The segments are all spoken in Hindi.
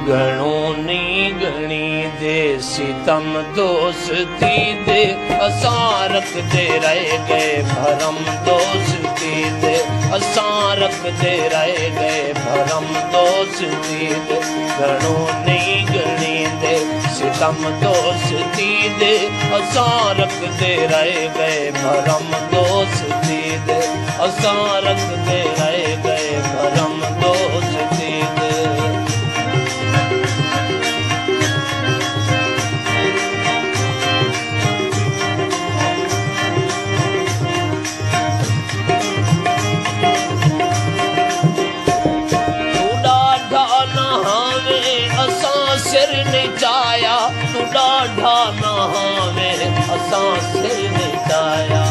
घणो नहीं गणी दे सितम दोस्ती दे असां रखते रह गए भरम दोस्ती दे असां रखते रह गए भरम दोस्ती दे घणो नहीं गणी दे सितम दोस्ती दे असां रखते रह गए भरम दोस्ती दे असां रखते रह गए भरम दोस्ती दे। सिर निचाया तू डाढ़ा नहावे असां सिर निचाया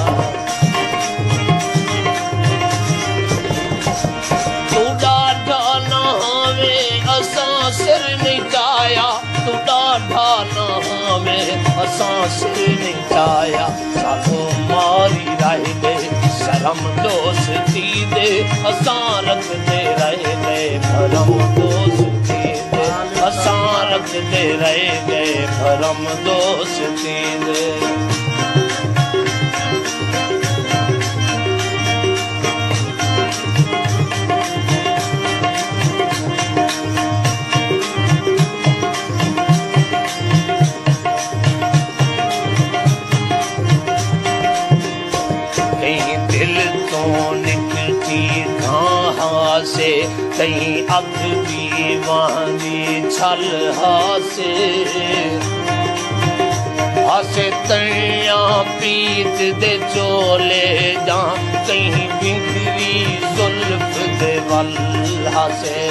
तू डाढ़ा नहावे असां सिर निचाया तू डाढ़ा नहावे असां सिर निचाया सालो मारी रह गए शर्म दोस्ती दे असां रखते रह गए भरम दोस्ती दे असां रखते रह गए भरम दोस्ती दे। कहीं दिल तो निकलती घाहा से कहीं अख भी वानी छल हासे हासे तैया पीत दे चोले जा कहीं बिखरी जुल्फ दे वल हासे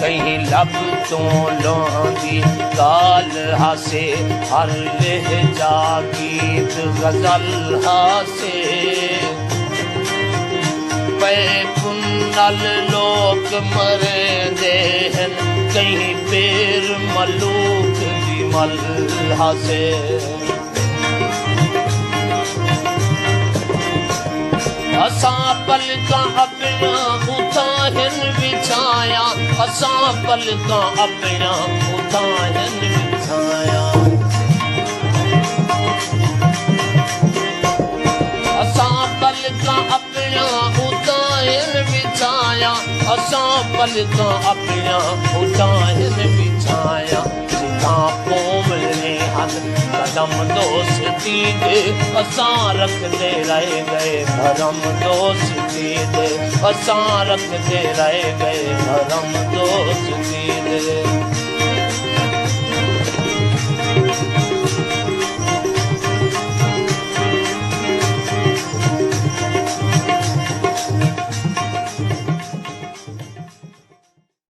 कहीं लब तो लौंदी गाल हासे हर लहजा गीत गजल हासे पे कुंडल लोक मरे देहन कहीं पेर मलूक विमल हासे असां पलका अपना उठाहन बिछाया असां पलका अपना उठाहन बिछाया असां पलका अपना उठाहन बिछाया असां पलका अपना उठाहन बिछाया जितां पोमले हल कदम दोस्ती दे असां रखते रह गए भरम दोस्ती दे असां रखते रह गए भरम दोस्ती दे।